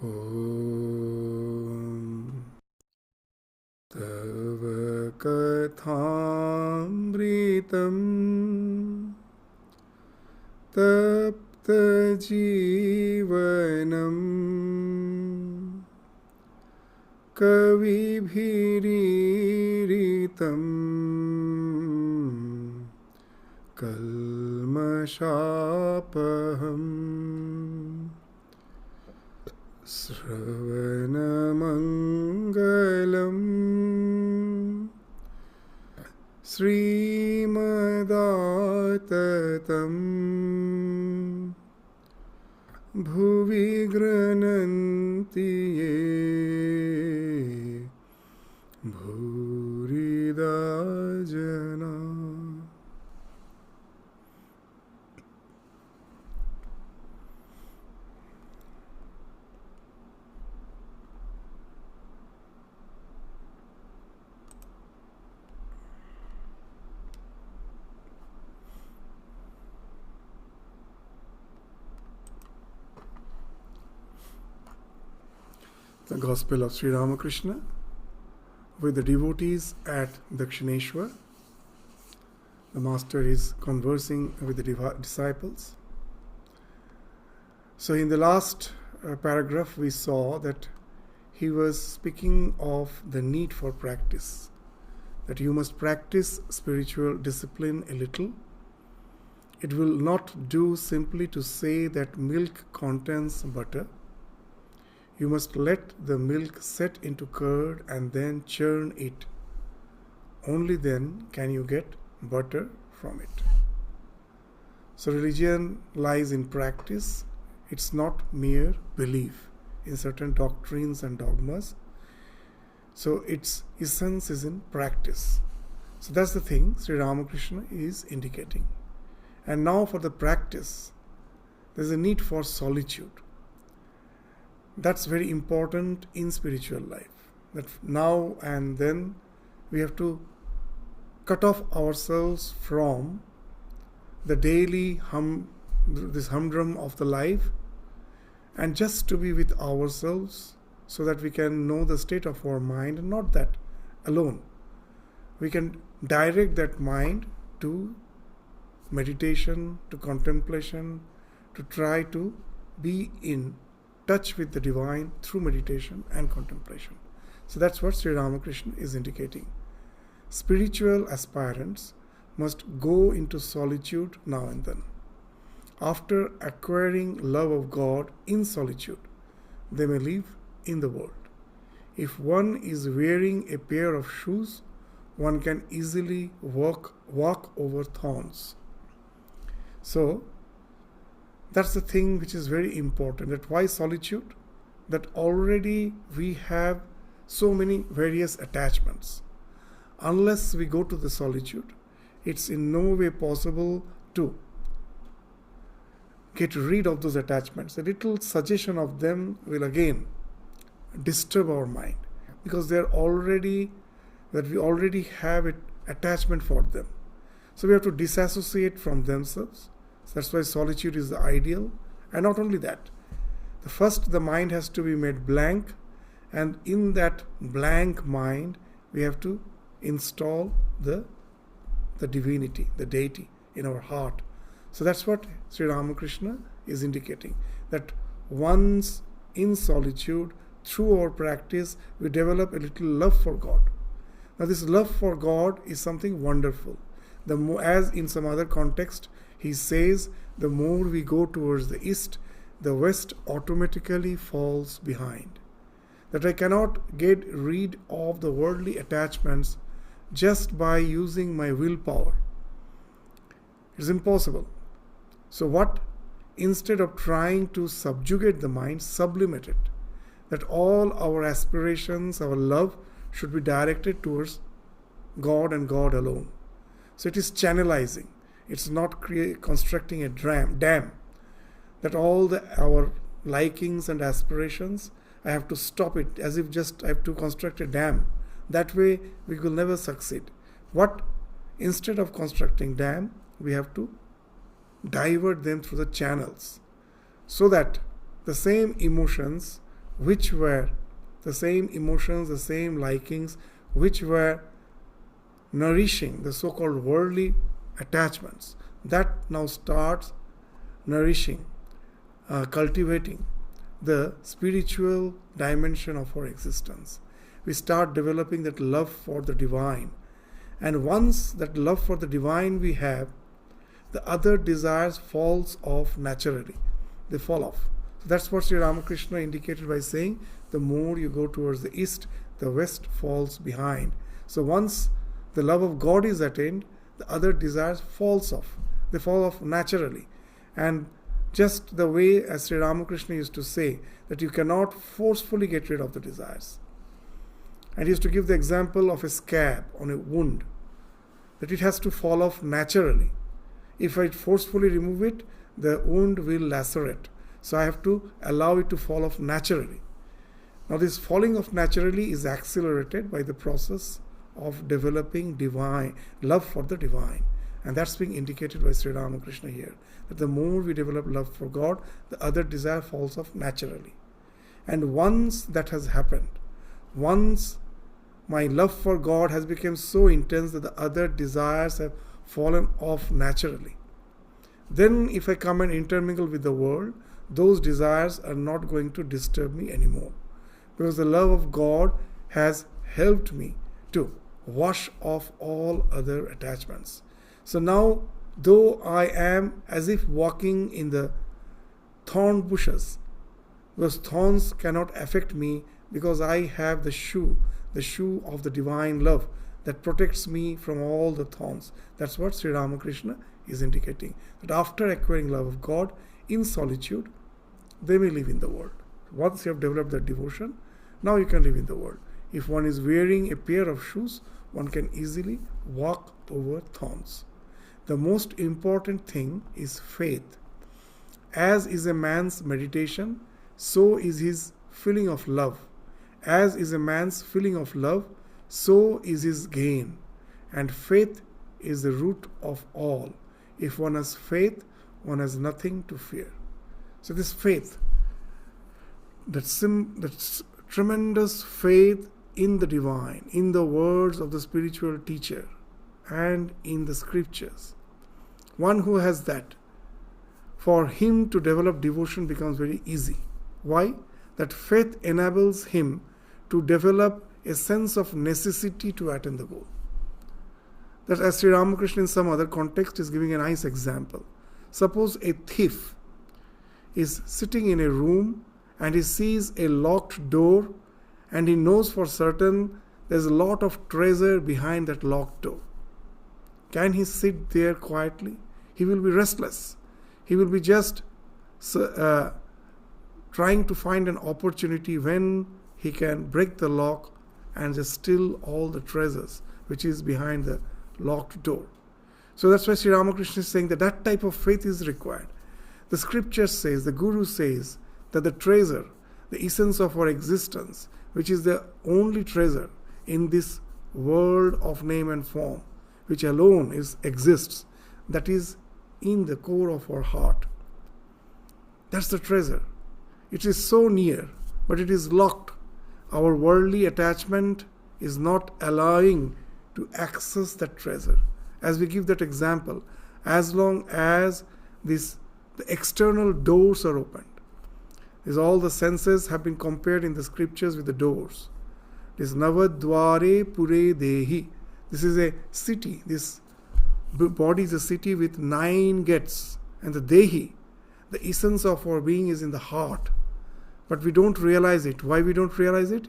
Om Tava Kathamritam Tapta Jivanam Kavibhiriritam Kalmashapaham Sravanamangalam Srimadaatatam Bhuvi Grananti Ye Bhurida Jana. The Gospel of Sri Ramakrishna with the devotees at Dakshineshwar. The Master is conversing with the disciples. So in the last paragraph we saw that he was speaking of the need for practice, that you must practice spiritual discipline a little. It will not do simply to say that milk contains butter. You must let the milk set into curd and then churn it. Only then can you get butter from it. So religion lies in practice. It's not mere belief in certain doctrines and dogmas. So its essence is in practice. So that's the thing Sri Ramakrishna is indicating. And now for the practice, there's a need for solitude. That's very important in spiritual life. That now and then we have to cut off ourselves from the daily humdrum of the life and just to be with ourselves so that we can know the state of our mind, and not that alone. We can direct that mind to meditation, to contemplation, to try to be in touch with the divine through meditation and contemplation. So that's what Sri Ramakrishna is indicating. Spiritual aspirants must go into solitude now and then. After acquiring love of God in solitude, they may live in the world. If one is wearing a pair of shoes, one can easily walk over thorns. So that's the thing which is very important. That why solitude? That already we have so many various attachments. Unless we go to the solitude, it's in no way possible to get rid of those attachments. A little suggestion of them will again disturb our mind, because we already have an attachment for them. So we have to disassociate from themselves. So that's why solitude is the ideal. And not only that, the mind has to be made blank, and in that blank mind we have to install the divinity, the deity in our heart. So that's what Sri Ramakrishna is indicating, that once in solitude, through our practice, we develop a little love for God. Now this love for God is something wonderful. As in some other context, he says, the more we go towards the east, the west automatically falls behind. That I cannot get rid of the worldly attachments just by using my willpower. It's impossible. So what? Instead of trying to subjugate the mind, sublimate it. That all our aspirations, our love should be directed towards God and God alone. So it is channelizing. It's not constructing a dam. That all our likings and aspirations, I have to stop it, as if just I have to construct a dam. That way we will never succeed. What? Instead of constructing dam, we have to divert them through the channels, so that the same emotions which were the same emotions, the same likings, which were nourishing the so-called worldly attachments, that now starts nourishing, cultivating the spiritual dimension of our existence. We start developing that love for the divine. And once that love for the divine we have, the other desires falls off naturally. They fall off. So that's what Sri Ramakrishna indicated by saying, the more you go towards the east, the west falls behind. So once the love of God is attained, the other desires falls off. They fall off naturally. And just the way, as Sri Ramakrishna used to say, that you cannot forcefully get rid of the desires. And he used to give the example of a scab on a wound, that it has to fall off naturally. If I forcefully remove it, the wound will lacerate. So I have to allow it to fall off naturally. Now this falling off naturally is accelerated by the process of developing divine love for the divine. And that's being indicated by Sri Ramakrishna here, that the more we develop love for God, the other desire falls off naturally. And once that has happened, once my love for God has become so intense that the other desires have fallen off naturally, then if I come and intermingle with the world, those desires are not going to disturb me anymore, because the love of God has helped me to wash off all other attachments. So now, though I am as if walking in the thorn bushes, those thorns cannot affect me because I have the shoe of the divine love that protects me from all the thorns. That's what Sri Ramakrishna is indicating, that after acquiring love of God in solitude, they may live in the world. Once you have developed that devotion, now you can live in the world. If one is wearing a pair of shoes, one can easily walk over thorns. The most important thing is faith. As is a man's meditation, so is his feeling of love. As is a man's feeling of love, so is his gain. And faith is the root of all. If one has faith, one has nothing to fear. So this faith, that's tremendous faith in the divine, in the words of the spiritual teacher, and in the scriptures. One who has that, for him to develop devotion becomes very easy. Why? That faith enables him to develop a sense of necessity to attain the goal. That, as Sri Ramakrishna in some other context is giving a nice example. Suppose a thief is sitting in a room and he sees a locked door and he knows for certain there's a lot of treasure behind that locked door. Can he sit there quietly? He will be restless. He will be just trying to find an opportunity when he can break the lock and just steal all the treasures which is behind the locked door. So that's why Sri Ramakrishna is saying that that type of faith is required. The scripture says, the Guru says, that the treasure, the essence of our existence, which is the only treasure in this world of name and form, which alone exists, that is in the core of our heart. That's the treasure. It is so near, but it is locked. Our worldly attachment is not allowing to access that treasure. As we give that example, as long as the external doors are opened, all the senses have been compared in the scriptures with the doors. This Navadware Pure Dehi. This is a city. This body is a city with 9 gates. And the Dehi, the essence of our being, is in the heart. But we don't realize it. Why we don't realize it?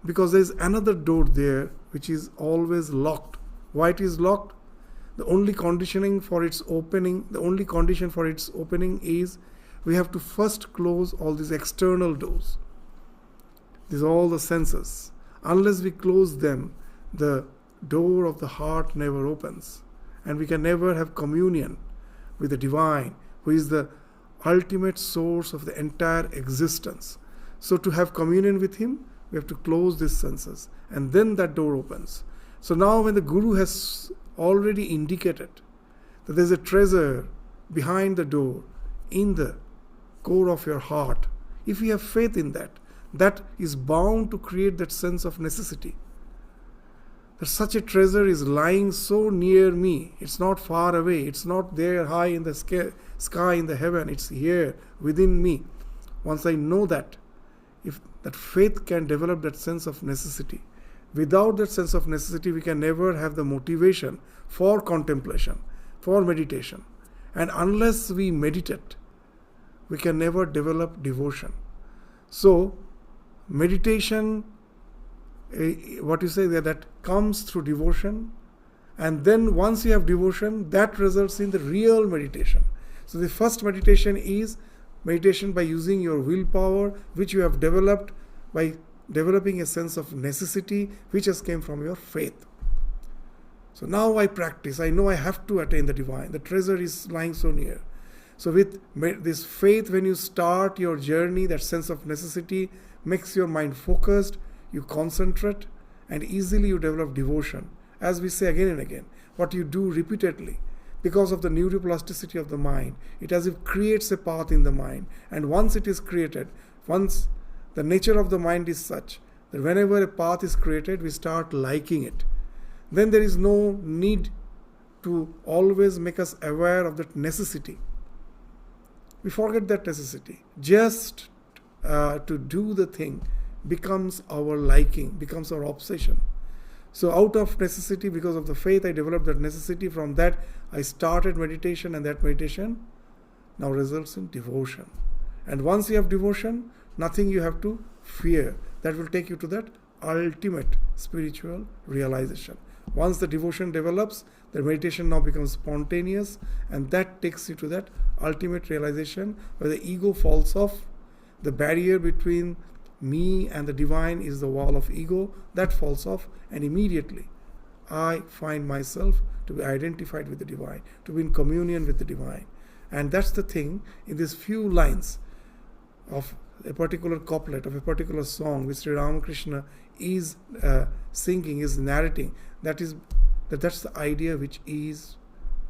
Because there is another door there which is always locked. Why it is locked? The only condition for its opening is we have to first close all these external doors. These are all the senses. Unless we close them, the door of the heart never opens. And we can never have communion with the divine, who is the ultimate source of the entire existence. So to have communion with him, we have to close these senses. And then that door opens. So now when the Guru has already indicated that there is a treasure behind the door, in the core of your heart, if you have faith in that, that is bound to create that sense of necessity. That such a treasure is lying so near me. It's not far away. It's not there high in the sky in the heaven. It's here within me. Once I know that, if that faith can develop that sense of necessity. Without that sense of necessity, we can never have the motivation for contemplation, for meditation. And unless we meditate, we can never develop devotion. So, meditation, what you say there, that comes through devotion, and then once you have devotion, that results in the real meditation. So the first meditation is meditation by using your willpower, which you have developed by developing a sense of necessity, which has came from your faith. So now I practice, I know I have to attain the divine, the treasure is lying so near. So with this faith, when you start your journey, that sense of necessity makes your mind focused, you concentrate, and easily you develop devotion. As we say again and again, what you do repeatedly, because of the neuroplasticity of the mind, it as if creates a path in the mind. And once it is created, once the nature of the mind is such that whenever a path is created, we start liking it. Then there is no need to always make us aware of that necessity. We forget that necessity. Just to do the thing becomes our liking, becomes our obsession. So out of necessity, because of the faith, I developed that necessity. From that, I started meditation, and that meditation now results in devotion. And once you have devotion, nothing you have to fear. That will take you to that ultimate spiritual realization. Once the devotion develops, the meditation now becomes spontaneous, and that takes you to that ultimate realization where the ego falls off. The barrier between me and the divine is the wall of ego. That falls off, and immediately I find myself to be identified with the divine, to be in communion with the divine. And that's the thing in these few lines of a particular couplet, of a particular song which Sri Ramakrishna is singing, is narrating. That's the idea which is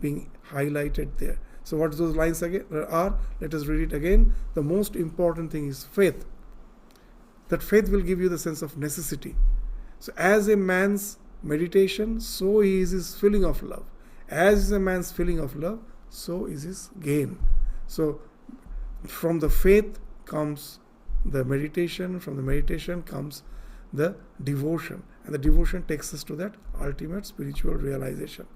being highlighted there. So what those lines are, let us read it again. The most important thing is faith. That faith will give you the sense of necessity. So as a man's meditation, so is his feeling of love. As is a man's feeling of love, so is his gain. So from the faith comes the meditation, from the meditation comes the devotion, and the devotion takes us to that ultimate spiritual realization.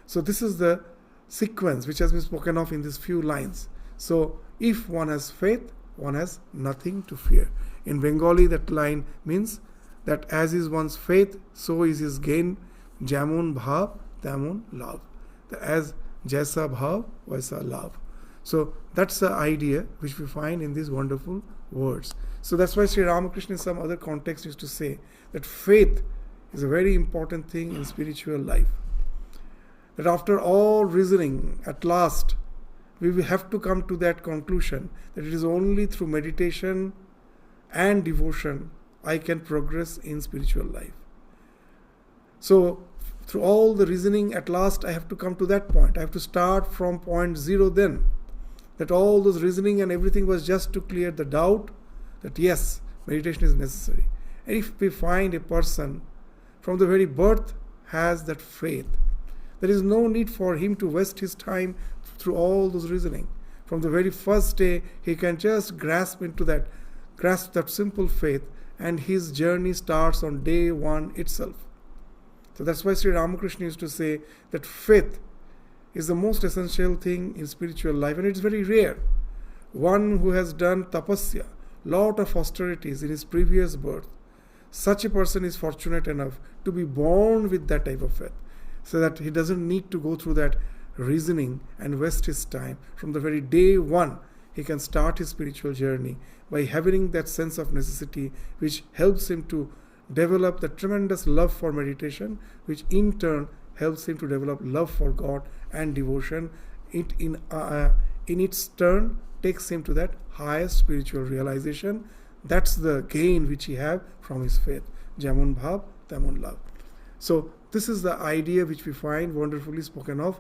So this is the sequence which has been spoken of in these few lines. So if one has faith, one has nothing to fear. In Bengali, that line means that as is one's faith, so is his gain. Jamun bhav, tamun lav. As jaisa bhav, vaisa lav. So that's the idea which we find in these wonderful words. So that's why Sri Ramakrishna in some other context used to say that faith is a very important thing in spiritual life. That after all reasoning, at last, we will have to come to that conclusion that it is only through meditation and devotion I can progress in spiritual life. So through all the reasoning, at last I have to come to that point. I have to start from point zero then. That all those reasoning and everything was just to clear the doubt that yes, meditation is necessary. And if we find a person from the very birth has that faith, there is no need for him to waste his time through all those reasoning. From the very first day, he can just grasp that simple faith, and his journey starts on day one itself. So that's why Sri Ramakrishna used to say that faith is the most essential thing in spiritual life, and it's very rare. One who has done tapasya, lot of austerities in his previous birth, such a person is fortunate enough to be born with that type of faith, so that he doesn't need to go through that reasoning and waste his time. From the very day one, he can start his spiritual journey by having that sense of necessity, which helps him to develop the tremendous love for meditation, which in turn helps him to develop love for God and devotion. It in its turn takes him to that highest spiritual realization. That's the gain which he have from his faith. Jamun bhav, tamun lav. So this is the idea which we find wonderfully spoken of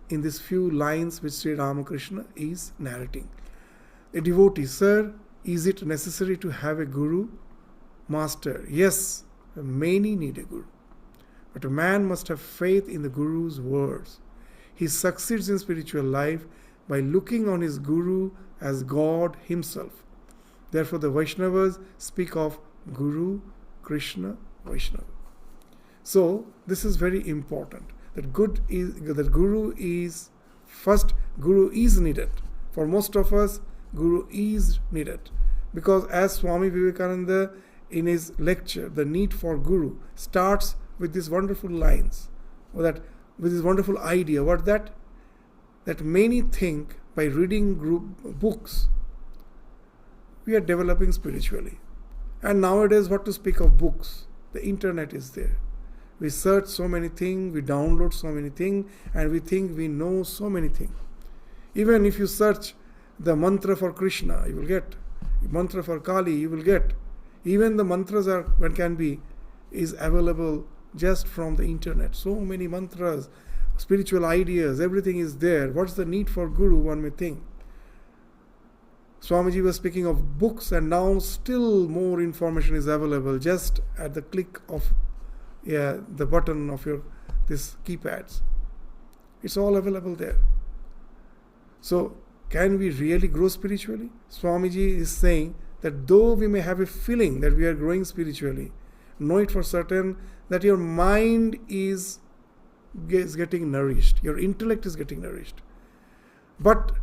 in these few lines which Sri Ramakrishna is narrating. A devotee, sir, Is it necessary to have a guru? Master, yes, many need a guru. But a man must have faith in the guru's words. He succeeds in spiritual life by looking on his guru as God himself. Therefore, the Vaishnavas speak of Guru, Krishna, Vaishnava. So, this is very important. That Guru is needed. For most of us, Guru is needed. Because as Swami Vivekananda in his lecture, The Need for Guru, starts with these wonderful lines, or that with this wonderful idea. What that? That many think by reading books, we are developing spiritually. And nowadays, what to speak of books? The internet is there. We search so many things, we download so many things, and we think we know so many things. Even if you search the mantra for Krishna, you will get. Mantra for Kali, you will get. Even the mantras is available just from the internet. So many mantras, spiritual ideas, everything is there. What's the need for Guru, one may think. Swamiji was speaking of books, and now still more information is available just at the click of the button of this keypads. It's all available there. So, can we really grow spiritually? Swamiji is saying that though we may have a feeling that we are growing spiritually, know it for certain that your mind is getting nourished, your intellect is getting nourished. But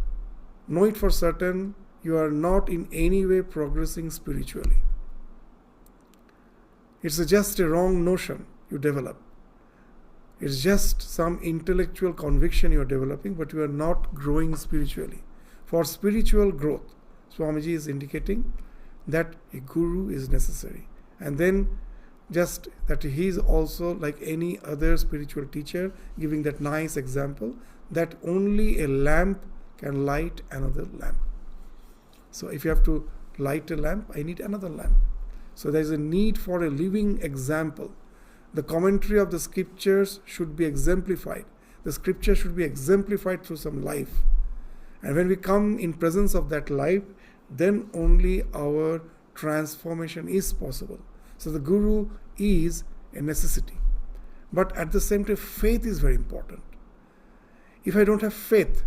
know it for certain, you are not in any way progressing spiritually. It's just a wrong notion you develop. It's just some intellectual conviction you are developing, but you are not growing spiritually. For spiritual growth, Swamiji is indicating that a guru is necessary. And then just that he is also like any other spiritual teacher, giving that nice example that only a lamp can light another lamp. So if you have to light a lamp, I need another lamp. So there is a need for a living example. The commentary of the scriptures should be exemplified. The scripture should be exemplified through some life. And when we come in presence of that life, then only our transformation is possible. So the guru is a necessity. But at the same time, faith is very important. If I don't have faith,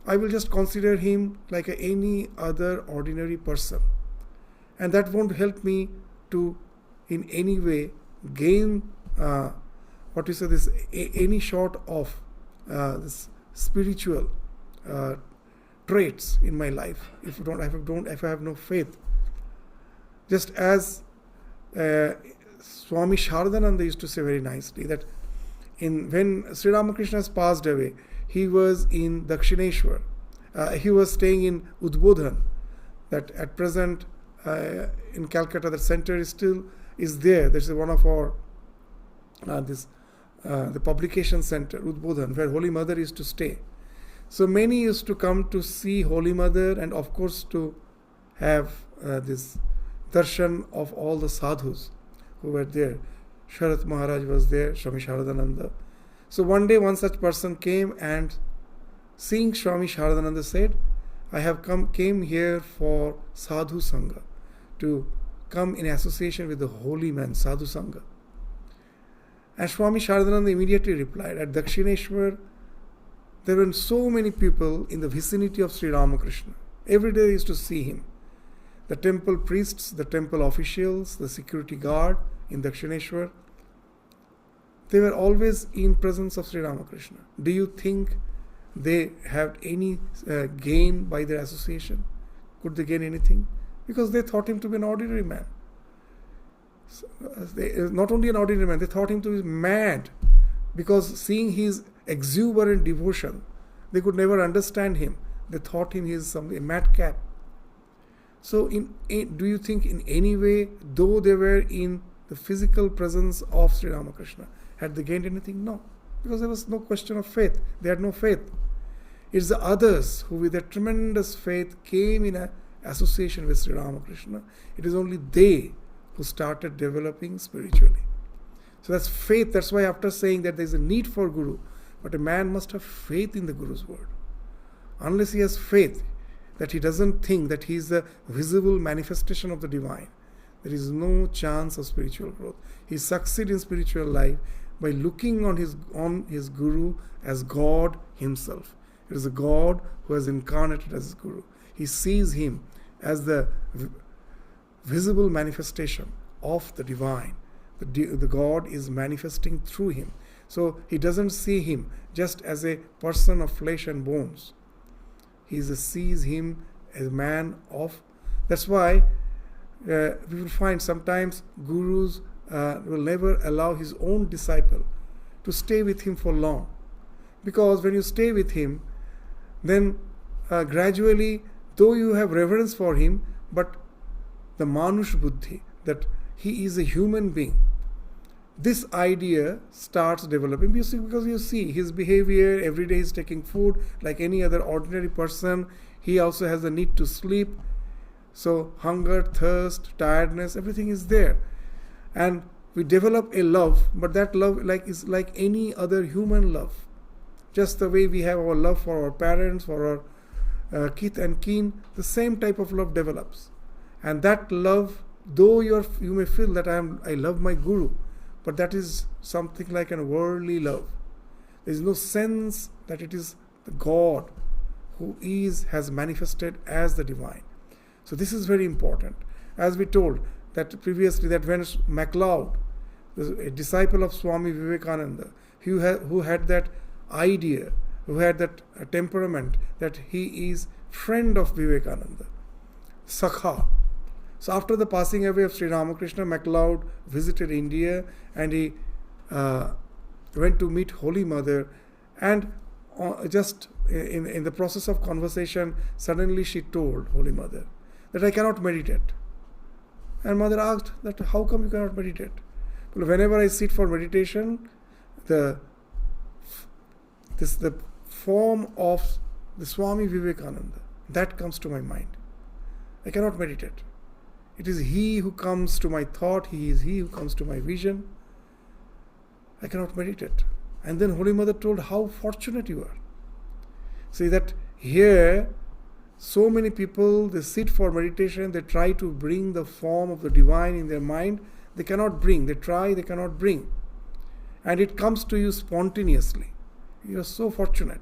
I will just consider him like any other ordinary person. And that won't help me to in any way gain any sort of this spiritual traits in my life if I have no faith. Just as Swami Sharadananda used to say very nicely that when Sri Ramakrishna has passed away, he was in Dakshineshwar. He was staying in Udbodhan. That at present in Calcutta, the center is there. This is one of our the publication center, Udbodhan, where Holy Mother used to stay. So many used to come to see Holy Mother, and of course to have this darshan of all the sadhus who were there. Sharat Maharaj was there, Swami Sharadananda. So one day one such person came, and seeing Swami Sharadananda said, I have came here for sadhu sangha, to come in association with the holy man, sadhu sangha. And Swami Sharadananda immediately replied, at Dakshineshwar, there were so many people in the vicinity of Sri Ramakrishna. Every day they used to see him. The temple priests, the temple officials, the security guard in Dakshineshwar, they were always in presence of Sri Ramakrishna. Do you think they have any gain by their association? Could they gain anything? Because they thought him to be an ordinary man. Not only an ordinary man, they thought him to be mad. Because seeing his exuberant devotion, they could never understand him. They thought him he is a madcap. So do you think in any way, though they were in the physical presence of Sri Ramakrishna, had they gained anything? No. Because there was no question of faith. They had no faith. It's the others who with a tremendous faith came in an association with Sri Ramakrishna. It is only they who started developing spiritually. So that's faith. That's why after saying that there is a need for Guru, but a man must have faith in the Guru's word. Unless he has faith, that he doesn't think that he is the visible manifestation of the divine, there is no chance of spiritual growth. He succeeds in spiritual life by looking on his guru as God himself. It is a God who has incarnated as his guru. He sees him as the visible manifestation of the divine. The God is manifesting through him. So he doesn't see him just as a person of flesh and bones. He sees him as a man of... That's why we will find sometimes gurus will never allow his own disciple to stay with him for long. Because when you stay with him, then gradually, though you have reverence for him, but the manush buddhi, that he is a human being, this idea starts developing because you see his behavior. Every day he's taking food like any other ordinary person. He also has the need to sleep. So hunger, thirst, tiredness, everything is there. And we develop a love, but that love is like any other human love. Just the way we have our love for our parents, for our kith and kin, the same type of love develops. And that love, though you may feel that I love my guru, but that is something like a worldly love. There is no sense that it is the God who has manifested as the divine. So this is very important. As we told that previously, that when MacLeod, a disciple of Swami Vivekananda, who had that idea, who had that temperament, that he is friend of Vivekananda, Sakha. So after the passing away of Sri Ramakrishna, MacLeod visited India and he went to meet Holy Mother, and just in the process of conversation, suddenly she told Holy Mother that I cannot meditate. And Mother asked that how come you cannot meditate? Well, whenever I sit for meditation, the form of the Swami Vivekananda, that comes to my mind. I cannot meditate. It is he who comes to my thought, he is he who comes to my vision. I cannot meditate. And then Holy Mother told how fortunate you are. See that here, so many people, they sit for meditation, they try to bring the form of the divine in their mind. They cannot bring. They try, they cannot bring. And it comes to you spontaneously. You are so fortunate.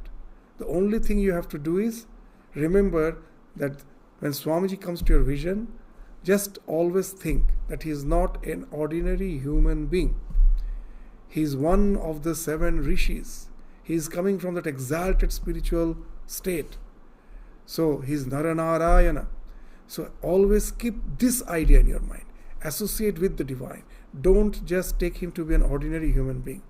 The only thing you have to do is remember that when Swamiji comes to your vision, just always think that he is not an ordinary human being. He is one of the 7 rishis. He is coming from that exalted spiritual state. So he is Naranarayana. So always keep this idea in your mind. Associate with the divine. Don't just take him to be an ordinary human being.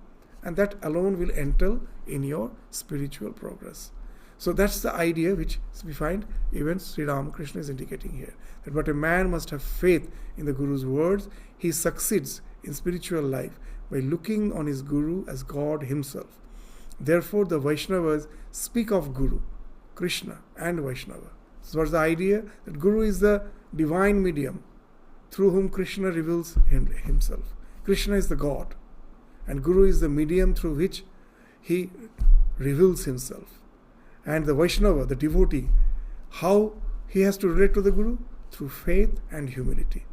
And that alone will enter in your spiritual progress. So that's the idea which we find even Sri Ramakrishna is indicating here. That but a man must have faith in the Guru's words. He succeeds in spiritual life by looking on his Guru as God himself. Therefore the Vaishnavas speak of Guru, Krishna and Vaishnava. So what's the idea? That Guru is the divine medium through whom Krishna reveals himself. Krishna is the God and Guru is the medium through which he reveals himself. And the Vaishnava, the devotee, how he has to relate to the Guru? Through faith and humility.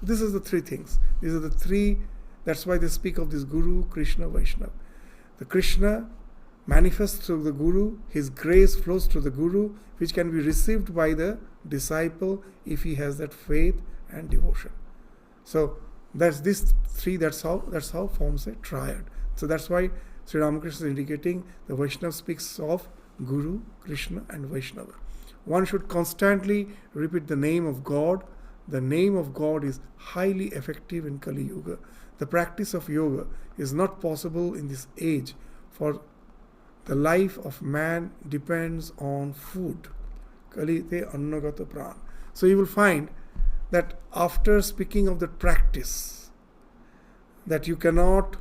This is the 3 things. These are the 3, that's why they speak of this Guru, Krishna, Vaishnava. The Krishna manifests through the Guru, his grace flows through the Guru, which can be received by the disciple if he has that faith and devotion. So that's this 3, that's how forms a triad. So that's why Sri Ramakrishna is indicating the Vaishnava speaks of Guru, Krishna and Vaishnava. One should constantly repeat the name of God. The name of God is highly effective in Kali Yuga. The practice of yoga is not possible in this age, for the life of man depends on food. Kalite annagata pran. So you will find that after speaking of the practice, that you cannot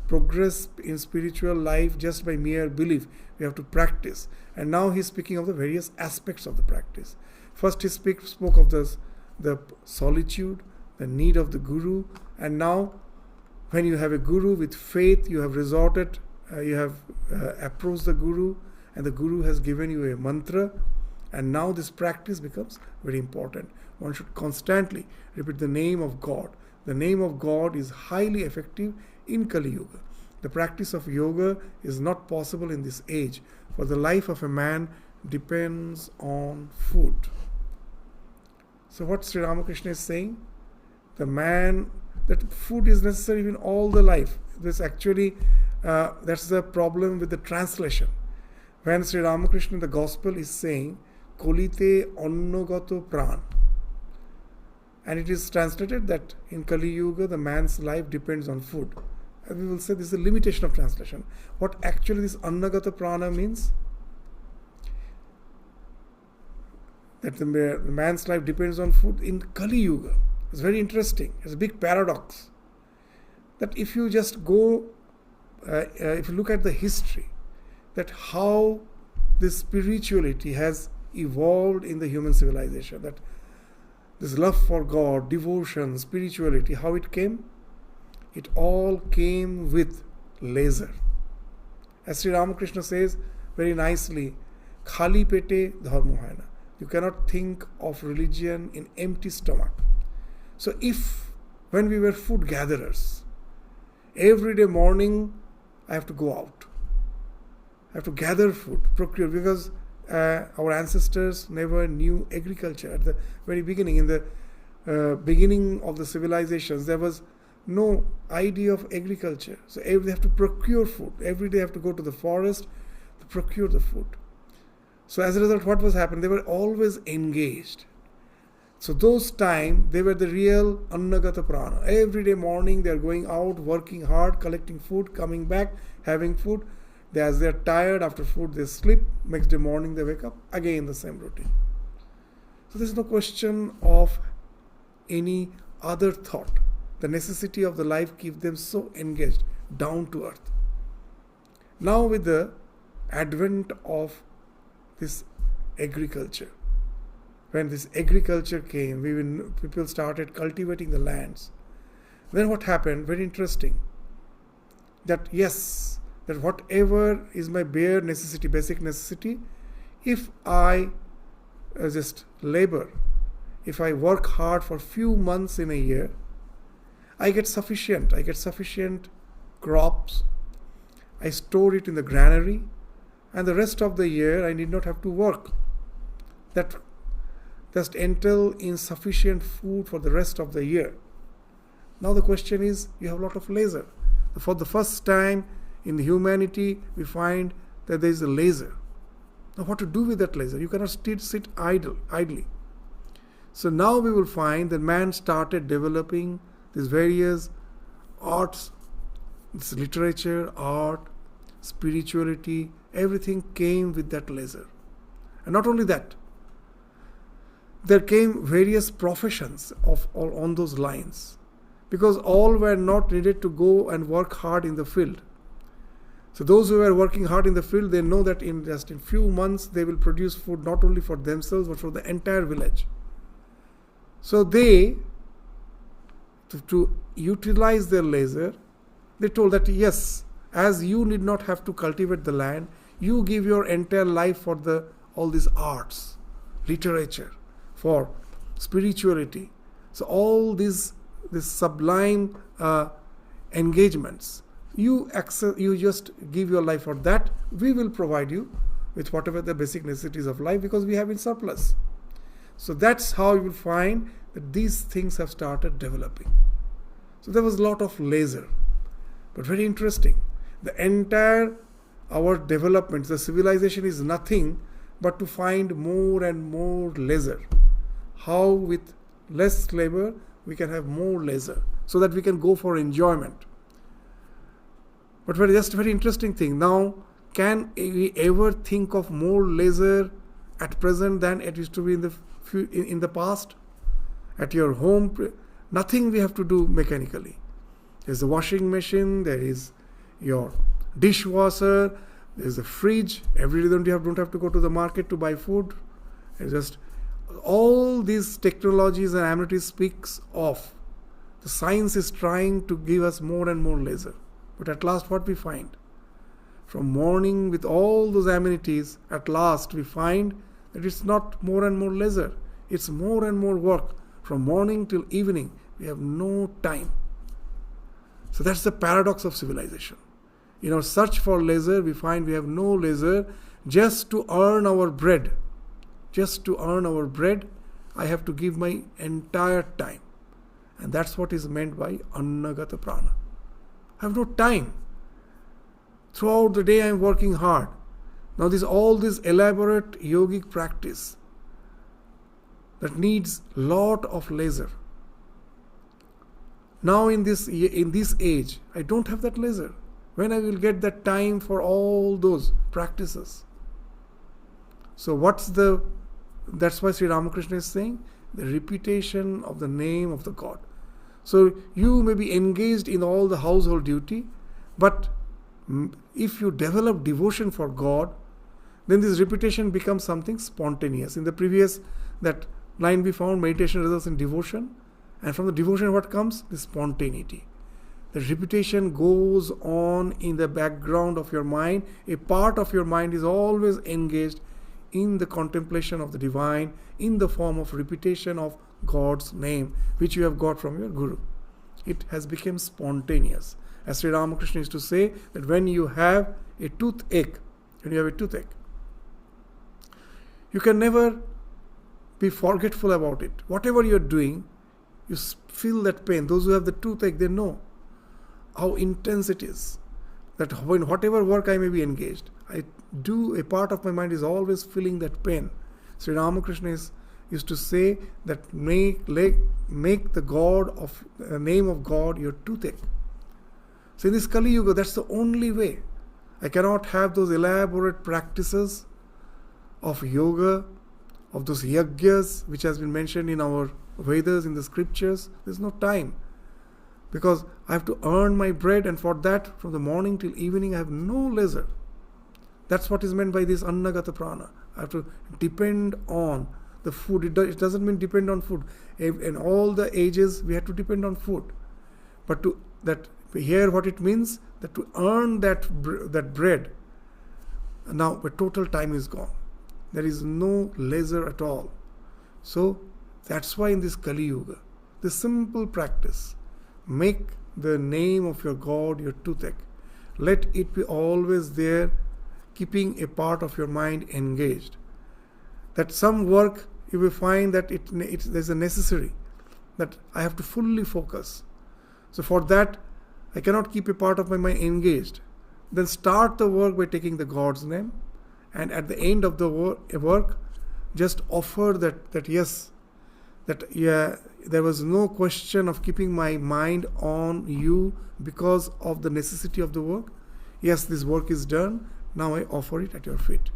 progress in spiritual life just by mere belief. We have to practice. And now he is speaking of the various aspects of the practice. First he spoke of the solitude, the need of the Guru. And now when you have a Guru with faith, you have resorted, you have approached the Guru, and the Guru has given you a mantra, And now this practice becomes very important. One should constantly repeat the name of God. The name of God is highly effective in Kali Yuga. The practice of yoga is not possible in this age, for the life of a man depends on food. So what Sri Ramakrishna is saying? The man, that food is necessary in all the life. This actually, that's the problem with the translation. When Sri Ramakrishna in the Gospel is saying, Kolite Annogato Pran, and it is translated that in Kali Yuga the man's life depends on food. And we will say this is a limitation of translation. What actually this Annagata Prana means? That the man's life depends on food in Kali Yuga. It's very interesting. It's a big paradox. That if you just go, if you look at the history, that how this spirituality has evolved in the human civilization, that this love for God, devotion, spirituality, how it came? It all came with leisure. As Sri Ramakrishna says very nicely, Khali pete dharma hai na. You cannot think of religion in empty stomach. So if, when we were food gatherers, every day morning I have to go out. I have to gather food, procure, because our ancestors never knew agriculture. At the very beginning, in the beginning of the civilizations, there was no idea of agriculture. So they have to procure food. Every day they have to go to the forest to procure the food. So as a result, what was happening? They were always engaged. So those time, they were the real Annagata Prana. Every day morning, they are going out, working hard, collecting food, coming back, having food. As they are tired after food, they sleep. Next day morning, they wake up, again the same routine. So there is no question of any other thought. The necessity of the life keeps them so engaged, down to earth. Now with the advent of this agriculture, when this agriculture came, people started cultivating the lands. Then what happened? Very interesting. That yes, that whatever is my bare necessity, basic necessity, if I just labor, if I work hard for few months in a year, I get sufficient crops, I store it in the granary, and the rest of the year I need not have to work. That just entail in sufficient food for the rest of the year. Now the question is, you have a lot of leisure. For the first time in humanity, we find that there is a leisure. Now what to do with that leisure? You cannot sit idly. So now we will find that man started developing these various arts, this literature, art, spirituality, everything came with that leisure. And not only that, there came various professions on those lines, because all were not needed to go and work hard in the field. So those who were working hard in the field, they know that in just a few months they will produce food not only for themselves but for the entire village. So they, to utilize their leisure, they told that yes, as you need not have to cultivate the land, you give your entire life for all these arts, literature, for spirituality. So all these sublime engagements, you just give your life for that. We will provide you with whatever the basic necessities of life, because we have in surplus. So that's how you will find that these things have started developing. So there was a lot of leisure. But very interesting. The entire our development, the civilization is nothing but to find more and more leisure. How with less labor we can have more leisure, so that we can go for enjoyment. But just very interesting thing. Now, can we ever think of more leisure at present than it used to be in the past? At your home, nothing we have to do mechanically. There's a washing machine, there is your dishwasher, there's a fridge. Every day don't have to go to the market to buy food. It's just all these technologies and amenities speaks of the science is trying to give us more and more leisure. But at last what we find? From morning with all those amenities, at last we find that it's not more and more leisure. It's more and more work. From morning till evening, we have no time. So that's the paradox of civilization. In our search for leisure, we find we have no leisure. Just to earn our bread, I have to give my entire time. And that's what is meant by annagata prana. I have no time. Throughout the day I am working hard. Now all this elaborate yogic practice that needs lot of leisure. Now in this age, I don't have that leisure. When I will get that time for all those practices? So that's why Sri Ramakrishna is saying, the repetition of the name of the God. So you may be engaged in all the household duty, but if you develop devotion for God, then this repetition becomes something spontaneous. In the previous that line we found, meditation results in devotion, and from the devotion what comes? The spontaneity. The repetition goes on in the background of your mind. A part of your mind is always engaged in the contemplation of the divine in the form of repetition of God's name, which you have got from your Guru. It has become spontaneous. As Sri Ramakrishna used to say, that when you have a toothache, you can never be forgetful about it. Whatever you are doing, you feel that pain. Those who have the toothache, they know how intense it is. That when whatever work I may be engaged, a part of my mind is always feeling that pain. Sri Ramakrishna used to say that make the God of name of God your toothache. So in this Kali Yuga, that's the only way. I cannot have those elaborate practices of yoga, of those yagyas, which has been mentioned in our Vedas, in the scriptures. There's no time. Because I have to earn my bread, and for that, from the morning till evening, I have no leisure. That's what is meant by this annagata prana. I have to depend on the food. It doesn't mean depend on food. In all the ages, we have to depend on food. But here what it means, that to earn that bread, now the total time is gone. There is no leisure at all. So that's why in this Kali Yuga, the simple practice, make the name of your God your toothache. Let it be always there, keeping a part of your mind engaged. That some work you will find that there's a necessary, that I have to fully focus. So for that, I cannot keep a part of my mind engaged. Then start the work by taking the God's name, and at the end of the work, just offer that yes, there was no question of keeping my mind on you because of the necessity of the work. Yes, this work is done. Now I offer it at your feet.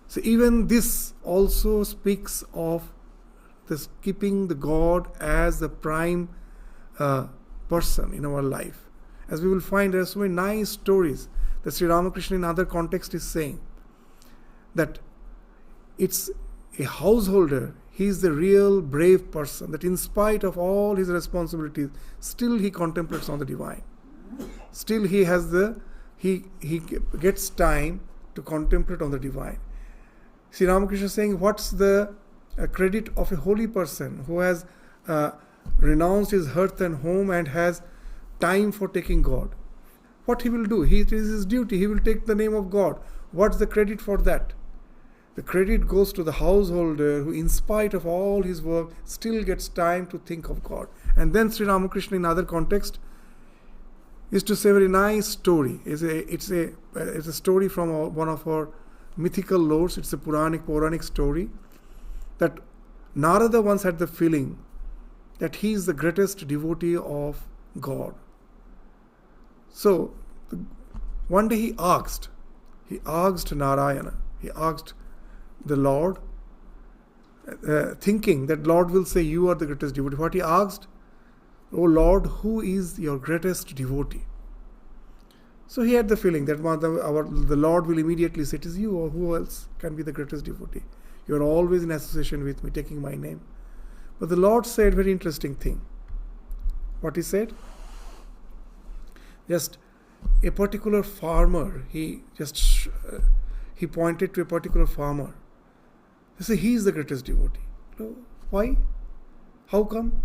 So even this also speaks of this keeping the God as the prime person in our life. As we will find, there are so many nice stories that Sri Ramakrishna in other context is saying that it's a householder. He is the real brave person, that in spite of all his responsibilities, still he contemplates on the divine. Still he gets time to contemplate on the divine. Sri Ramakrishna is saying, what's the credit of a holy person who has renounced his hearth and home and has time for taking God? What he will do? It is his duty. He will take the name of God. What's the credit for that? The credit goes to the householder who, in spite of all his work, still gets time to think of God. And then Sri Ramakrishna in other context is to say a very nice story. It's a story from one of our mythical lords. It's a Puranic story that Narada once had the feeling that he is the greatest devotee of God. So one day he asked Narayana, he asked the Lord, thinking that Lord will say, you are the greatest devotee. What he asked, O Lord, who is your greatest devotee? So he had the feeling that the Lord will immediately say, it is you, or who else can be the greatest devotee? You are always in association with me, taking my name. But the Lord said a very interesting thing. What he said? Just a particular farmer, he pointed to a particular farmer You say, he is the greatest devotee. So, why? How come?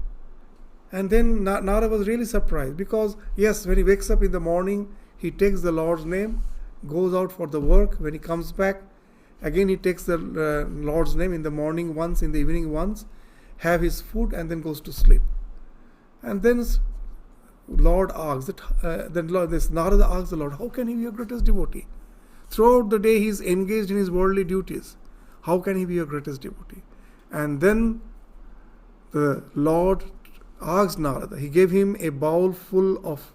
And then Narada was really surprised, because yes, when he wakes up in the morning, he takes the Lord's name, goes out for the work. When he comes back, again he takes the Lord's name in the morning once, in the evening once, have his food, and then goes to sleep. And then Lord asks, Narada asks the Lord, how can he be your greatest devotee? Throughout the day he is engaged in his worldly duties. How can he be your greatest devotee? And then the Lord asked Narada, he gave him a bowl full of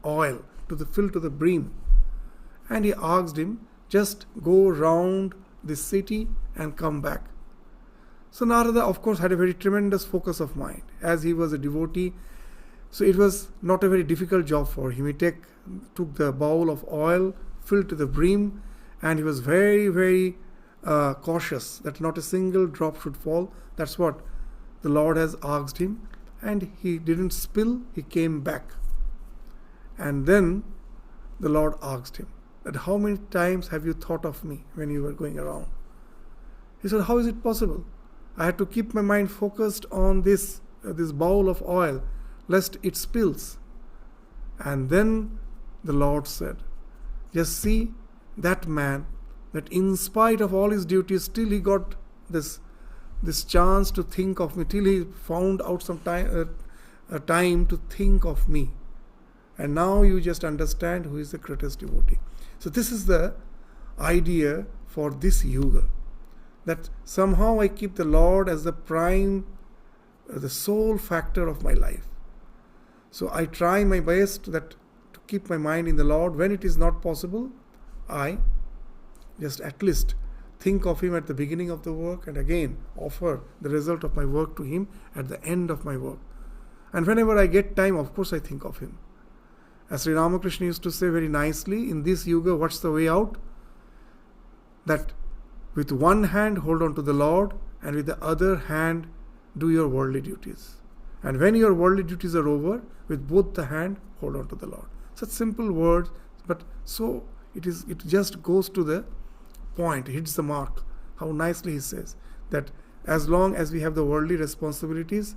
oil, filled to the brim. And he asked him, just go round this city and come back. So Narada, of course, had a very tremendous focus of mind, as he was a devotee. So it was not a very difficult job for him. He took the bowl of oil, filled to the brim, and he was very, very cautious that not a single drop should fall. That's what the Lord has asked him. And he didn't spill, he came back. And then the Lord asked him, that how many times have you thought of me when you were going around? He said, how is it possible? I had to keep my mind focused on this bowl of oil, lest it spills. And then the Lord said, just see that man, that in spite of all his duties, still he got this chance to think of me, till he found out some time to think of me. And now you just understand who is the greatest devotee. So this is the idea for this yuga, that somehow I keep the Lord as the prime, the sole factor of my life. So I try my best to keep my mind in the Lord. When it is not possible, I just at least think of him at the beginning of the work, and again offer the result of my work to him at the end of my work. And whenever I get time, of course I think of him. As Sri Ramakrishna used to say very nicely, in this yuga, what's the way out? That with one hand hold on to the Lord, and with the other hand do your worldly duties. And when your worldly duties are over, with both the hand hold on to the Lord. Such simple words, but so it just goes to the point, hits the mark. How nicely he says that as long as we have the worldly responsibilities,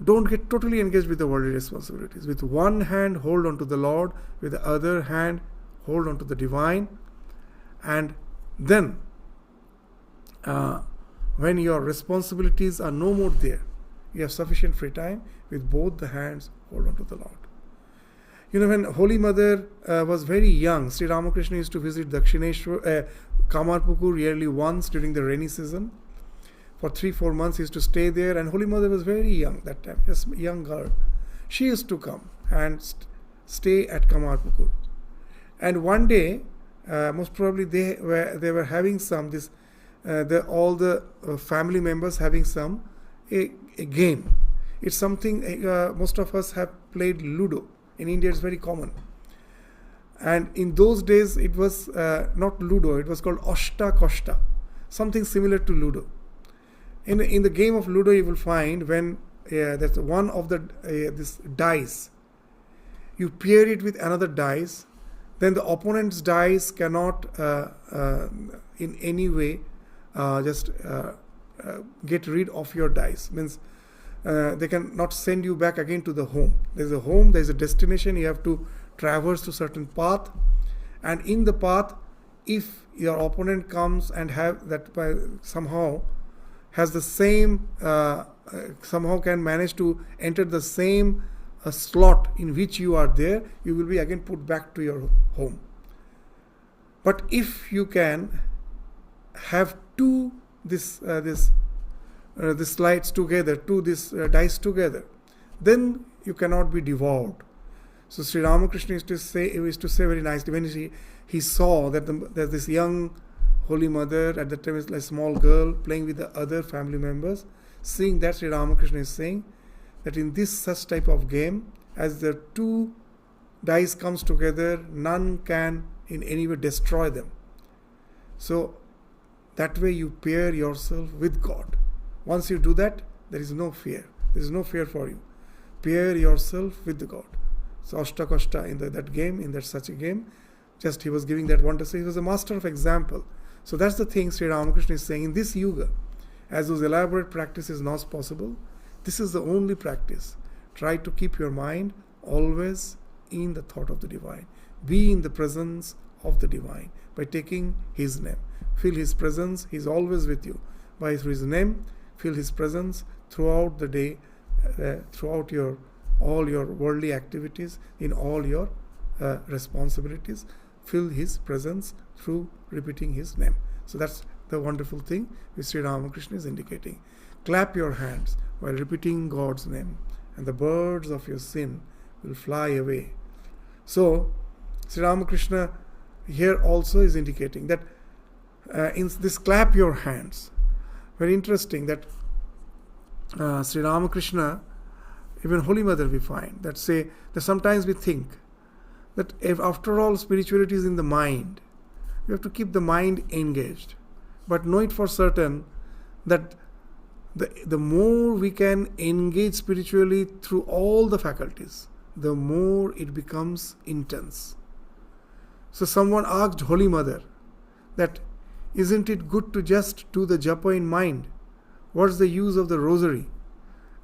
don't get totally engaged with the worldly responsibilities. With one hand hold on to the Lord, with the other hand hold on to the divine. And then when your responsibilities are no more there, you have sufficient free time, with both the hands hold on to the Lord. When Holy Mother was very young, Sri Ramakrishna used to visit Kamarpukur yearly once during the rainy season. For 3-4 months he used to stay there, and Holy Mother was very young that time, just a young girl. She used to come and stay at Kamarpukur. And one day, most probably they were having all the family members having a game. It's something most of us have played Ludo. In India it's very common. And in those days it was not Ludo, it was called Ashta Koshta, something similar to Ludo. In the game of Ludo you will find when that's one of this dice, you pair it with another dice, then the opponent's dice cannot in any way get rid of your dice. Means they can not send you back again to the home. There's a home, there's a destination, you have to traverse to certain path, and in the path, if your opponent comes and somehow has the same, somehow can manage to enter the same slot in which you are there, you will be again put back to your home. But if you can have this slides together, this dice together, then you cannot be devoured. So Sri Ramakrishna used to say very nicely, when he saw that this young Holy Mother, at that time is like a small girl playing with the other family members, seeing that, Sri Ramakrishna is saying that in this such type of game, as the two dice comes together, none can in any way destroy them. So that way you pair yourself with God. Once you do that, there is no fear. There is no fear for you. Pair yourself with the God. So Ashta Koshta in that game, in that such a game, just he was giving that one to say, he was a master of example. So that's the thing Sri Ramakrishna is saying in this yuga. As those elaborate practice is not possible, this is the only practice. Try to keep your mind always in the thought of the divine. Be in the presence of the divine by taking his name. Feel his presence. He is always with you. By his name, feel his presence throughout the day, throughout all your worldly activities, in all your responsibilities. Feel his presence through repeating his name. So that's the wonderful thing which Sri Ramakrishna is indicating. Clap your hands while repeating God's name, and the birds of your sin will fly away. So Sri Ramakrishna here also is indicating that in this clap your hands, very interesting that Sri Ramakrishna, even Holy Mother we find, that say that sometimes we think that if after all spirituality is in the mind, we have to keep the mind engaged. But know it for certain that the more we can engage spiritually through all the faculties, the more it becomes intense. So someone asked Holy Mother that, isn't it good to just do the japa in mind? What's the use of the rosary?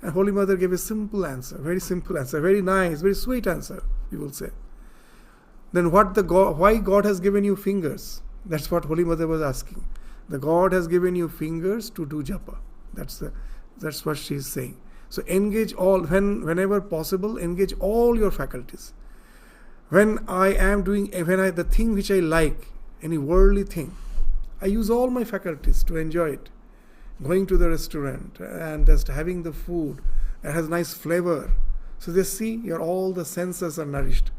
And Holy Mother gave a simple answer, very simple answer, very nice, very sweet answer, you will say. Then why God has given you fingers? That's what Holy Mother was asking. The God has given you fingers to do japa. That's what she is saying. So engage all, whenever possible, engage all your faculties. When I am doing, the thing which I like, any worldly thing, I use all my faculties to enjoy it. Going to the restaurant and just having the food that has nice flavor. So they see all the senses are nourished.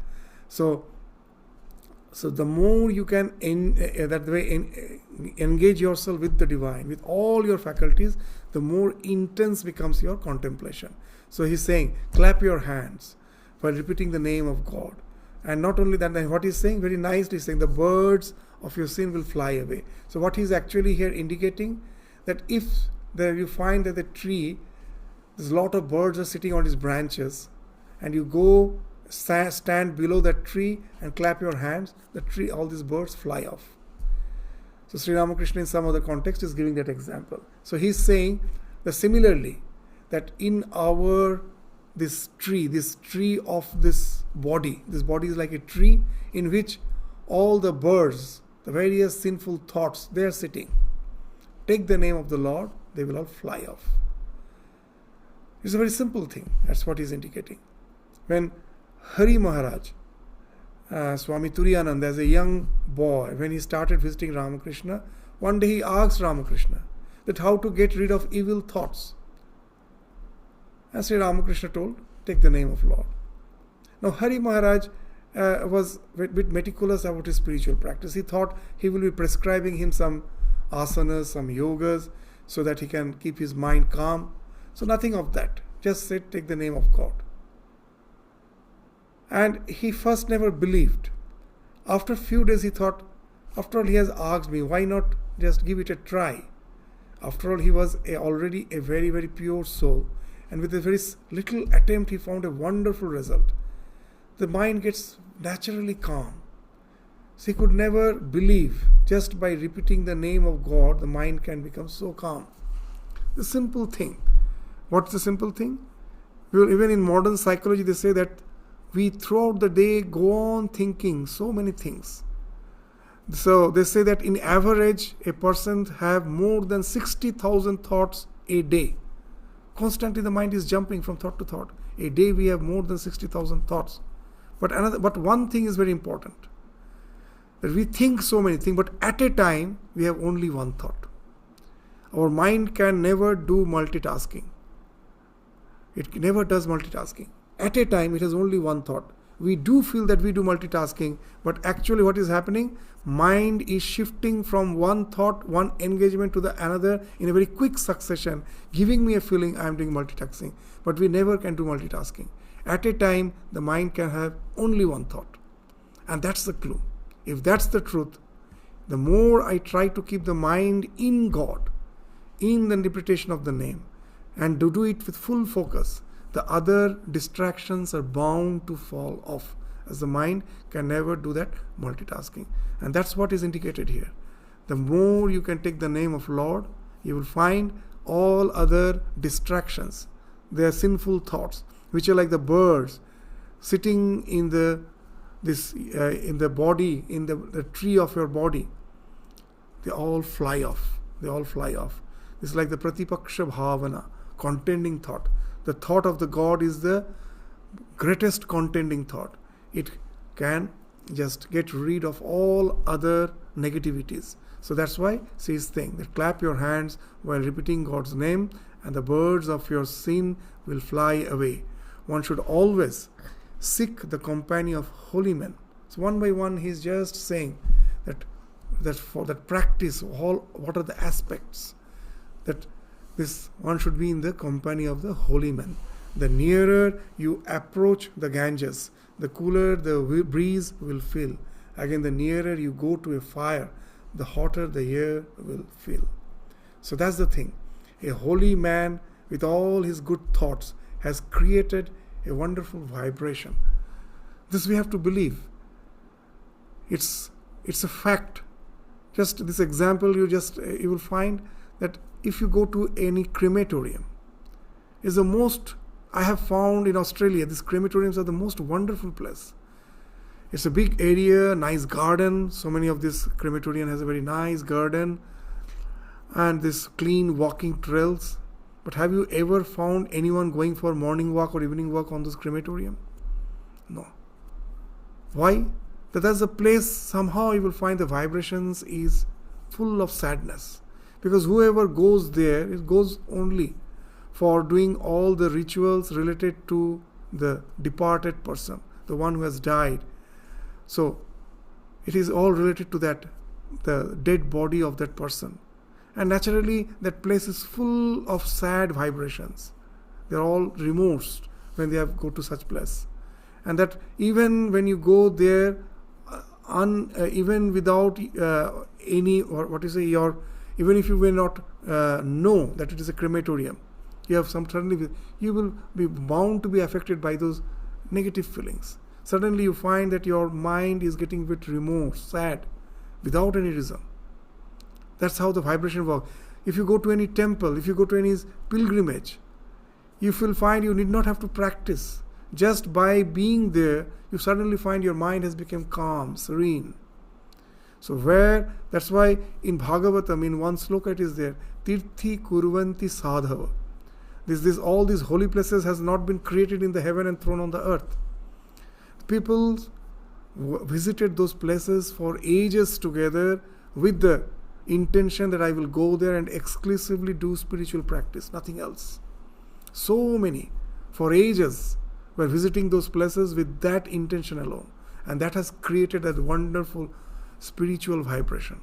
So the more you can engage yourself with the divine, with all your faculties, the more intense becomes your contemplation. So he's saying, clap your hands while repeating the name of God. And not only that, what he's saying, very nicely saying, the birds of your sin will fly away. So what he's actually here indicating, that if you find that the tree, there's a lot of birds are sitting on its branches, and you go stand below that tree and clap your hands, the tree, all these birds fly off. So Sri Ramakrishna in some other context is giving that example. So he's saying that similarly, that in this tree of this body is like a tree in which all the birds, the various sinful thoughts, they are sitting. Take the name of the Lord, they will all fly off. It's a very simple thing. That's what he's indicating. When Hari Maharaj, Swami Turiyananda, as a young boy, when he started visiting Ramakrishna, one day he asked Ramakrishna that how to get rid of evil thoughts. And Sri Ramakrishna told, take the name of Lord. Now Hari Maharaj was a bit meticulous about his spiritual practice. He thought he will be prescribing him some asanas, some yogas, so that he can keep his mind calm. So nothing of that. Just said, take the name of God. And he first never believed. After a few days he thought, after all he has asked me, why not just give it a try? After all he was already a very, very pure soul. And with a very little attempt he found a wonderful result. The mind gets naturally calm. So he could never believe, just by repeating the name of God, the mind can become so calm. The simple thing. What's the simple thing? Even in modern psychology they say that we throughout the day go on thinking so many things. So they say that in average a person have more than 60,000 thoughts a day. Constantly the mind is jumping from thought to thought. A day we have more than 60,000 thoughts. But one thing is very important. That we think so many things, but at a time we have only one thought. Our mind can never do multitasking. It never does multitasking. At a time it has only one thought. We do feel that we do multitasking, but actually what is happening? Mind is shifting from one thought, one engagement to the another in a very quick succession, giving me a feeling I am doing multitasking. But we never can do multitasking. At a time, the mind can have only one thought. And that's the clue. If that's the truth, the more I try to keep the mind in God, in the interpretation of the name, and to do it with full focus, the other distractions are bound to fall off, as the mind can never do that multitasking. And that's what is indicated here. the more you can take the name of Lord, you will find all other distractions. They are sinful thoughts, which are like the birds sitting in the body, in the tree of your body. They all fly off. It's like the Pratipaksha Bhavana, contending thought. The thought of the God is the greatest contending thought. It can just get rid of all other negativities. So that's why says thing that clap your hands while repeating God's name, and the birds of your sin will fly away. One should always seek the company of holy men. So one by one he's just saying that for that practice, what are the aspects that this one should be in the company of the holy men. The nearer you approach the Ganges, the cooler the breeze will feel. Again, the nearer you go to a fire, the hotter the air will feel. So that's the thing. A holy man with all his good thoughts has created a wonderful vibration. This we have to believe. It's a fact. Just this example, you will find that if you go to any crematorium, is the most I have found in Australia. These crematoriums are the most wonderful place. It's a big area, nice garden. So many of this crematorium has a very nice garden and this clean walking trails. But have you ever found anyone going for morning walk or evening walk on this crematorium? No. Why? That's a place somehow you will find the vibrations is full of sadness. Because whoever goes there, it goes only for doing all the rituals related to the departed person, the one who has died. So it is all related to that, the dead body of that person. And naturally that place is full of sad vibrations. They are all remorsed when they have go to such place. And that even when you go there, even without any, or what you say, even if you will not know that it is a crematorium, you have suddenly you will be bound to be affected by those negative feelings. Suddenly you find that your mind is getting a bit remorse, sad, without any reason. That's how the vibration works. If you go to any temple, if you go to any pilgrimage, you will find you need not have to practice. Just by being there, you suddenly find your mind has become calm, serene. So that's why in Bhagavatam, in one sloka it is there, Tirthi Kurvanti Sadhava. All these holy places has not been created in the heaven and thrown on the earth. People visited those places for ages together with the intention that I will go there and exclusively do spiritual practice, nothing else. So many, for ages, were visiting those places with that intention alone. And that has created a wonderful spiritual vibration.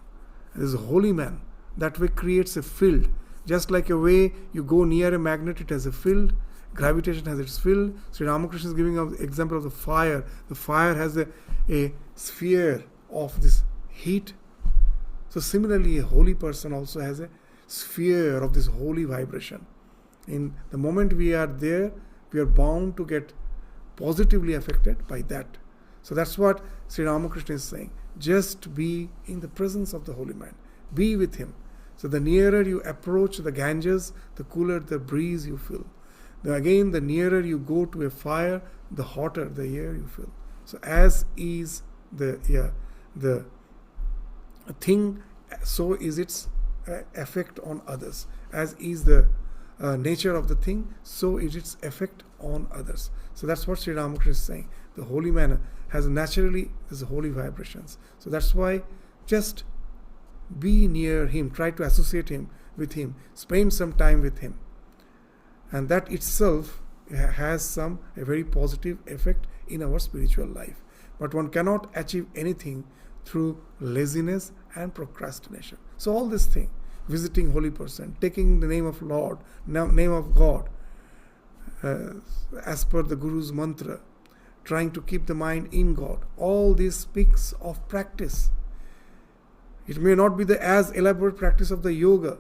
And this holy man, that way creates a field. Just like a way you go near a magnet, it has a field. Gravitation has its field. Sri Ramakrishna is giving an example of the fire. The fire has a sphere of this heat. So similarly, a holy person also has a sphere of this holy vibration. In the moment we are there, we are bound to get positively affected by that. So that's what Sri Ramakrishna is saying. Just be in the presence of the holy man. Be with him. So the nearer you approach the Ganges, the cooler the breeze you feel. Again, the nearer you go to a fire, the hotter the air you feel. So as is the thing, so is its effect on others. As is the nature of the thing, so is its effect on others. So that's what Sri Ramakrishna is saying. The holy man has naturally these holy vibrations. So that's why just be near him, try to associate him with him, spend some time with him. And that itself has a very positive effect in our spiritual life. But one cannot achieve anything through laziness and procrastination. So all this thing, visiting holy person, taking the name of Lord, name of God, as per the Guru's mantra, trying to keep the mind in God, all this speaks of practice. It may not be the as elaborate practice of the yoga,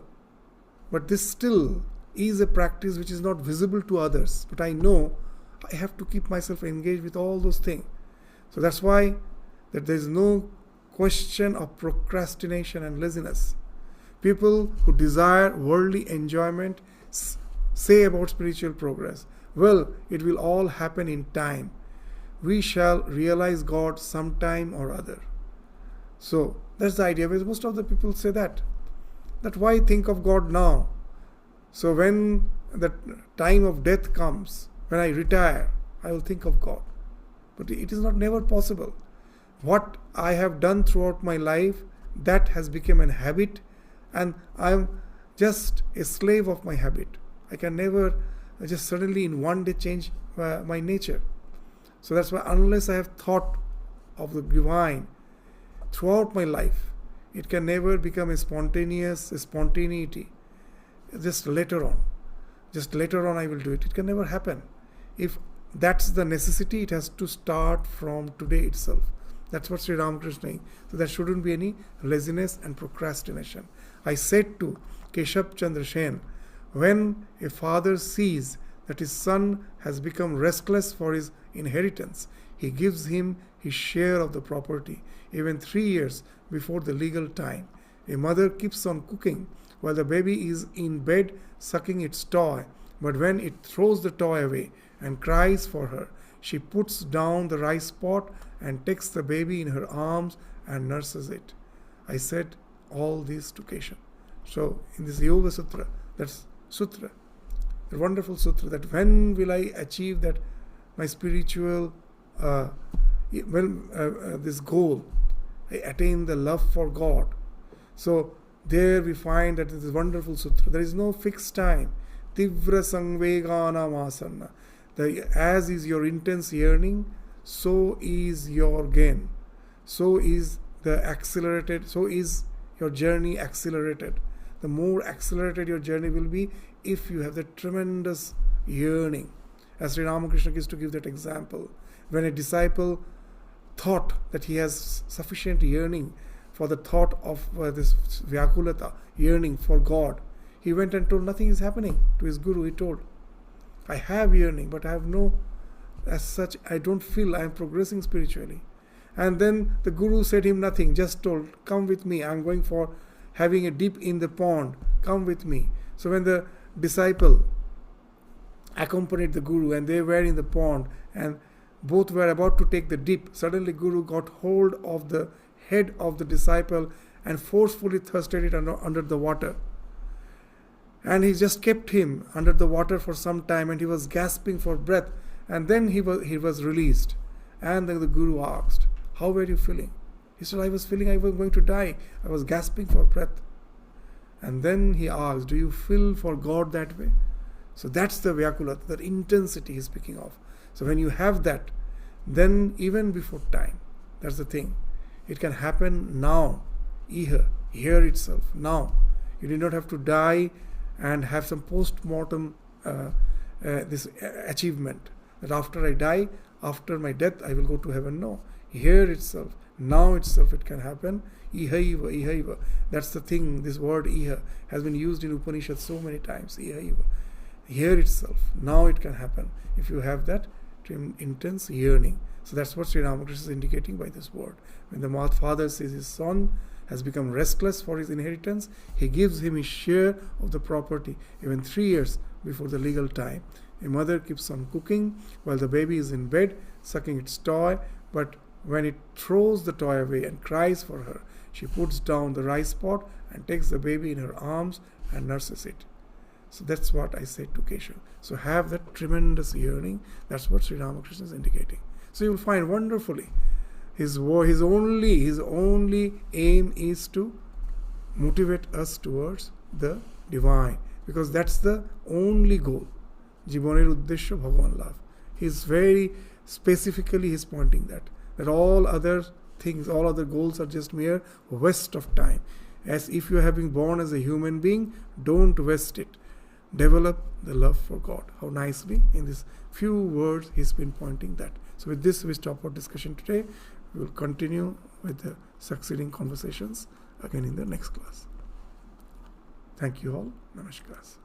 but this still is a practice which is not visible to others. But I know I have to keep myself engaged with all those things. So that's why that there is no question of procrastination and laziness. People who desire worldly enjoyment say about spiritual progress, well, it will all happen in time. We shall realize God sometime or other. So that's the idea. Because most of the people say that why think of God now? So when the time of death comes, when I retire, I will think of God. But it is not never possible. What I have done throughout my life, that has become an habit, and I am just a slave of my habit. I can never just suddenly in one day change my nature. So that's why unless I have thought of the divine throughout my life, it can never become a spontaneity. Just later on I will do it. It can never happen. If that's the necessity, it has to start from today itself. That's what Sri Ramakrishna is. So there shouldn't be any laziness and procrastination. I said to Keshav Chandra Sen, when a father sees that his son has become restless for his inheritance, he gives him his share of the property, even 3 years before the legal time. A mother keeps on cooking while the baby is in bed sucking its toy, but when it throws the toy away and cries for her, she puts down the rice pot and takes the baby in her arms and nurses it. I said all this to Keshav. So in this Yoga Sutra, that's Sutra, the wonderful Sutra, that when will I achieve that my spiritual this goal, I attain the love for God. So there we find that this wonderful Sutra. There is no fixed time. Tivra Sangvegana Masanna. As is your intense yearning, so is your gain. So is your journey accelerated. The more accelerated your journey will be if you have the tremendous yearning. As Sri Ramakrishna used to give that example. When a disciple thought that he has sufficient yearning for the thought of this Vyakulata, yearning for God, he went and told nothing is happening to his guru. He told, I have yearning, but I have no, as such, I don't feel I am progressing spiritually. And then the guru said him nothing, just told, come with me, I am going for having a dip in the pond, come with me. So when the disciple accompanied the guru and they were in the pond and both were about to take the dip, suddenly guru got hold of the head of the disciple and forcefully thrusted it under the water. And he just kept him under the water for some time, and he was gasping for breath. And then he was released. And then the guru asked, how were you feeling? He said, I was feeling I was going to die. I was gasping for breath. And then he asked, do you feel for God that way? So that's the Vyakulata, that intensity he's speaking of. So when you have that, then even before time, that's the thing. It can happen now, here itself, now. You do not have to die and have some post-mortem this achievement, that after I die, after my death, I will go to heaven. No, here itself, now itself it can happen. Ihaiva. That's the thing, this word iha has been used in Upanishad so many times. Ihaiva. Here itself, now it can happen if you have that intense yearning. So that's what Sri Ramakrishna is indicating by this word. When the father says his son has become restless for his inheritance, he gives him his share of the property even 3 years before the legal time. A mother keeps on cooking while the baby is in bed sucking its toy, but when it throws the toy away and cries for her, she puts down the rice pot and takes the baby in her arms and nurses it. So that's what I said to Keshav. So have that tremendous yearning. That's what Sri Ramakrishna is indicating. So you will find wonderfully his only aim is to motivate us towards the divine, because that's the only goal. Jiboner uddeshya Bhagavan love. He's very specifically he's pointing that all other things, all other goals are just mere waste of time. As if you are having born as a human being, don't waste it. Develop the love for God. How nicely in these few words he's been pointing that. So with this we stop our discussion today. We will continue with the succeeding conversations again in the next class. Thank you all. Namaskar.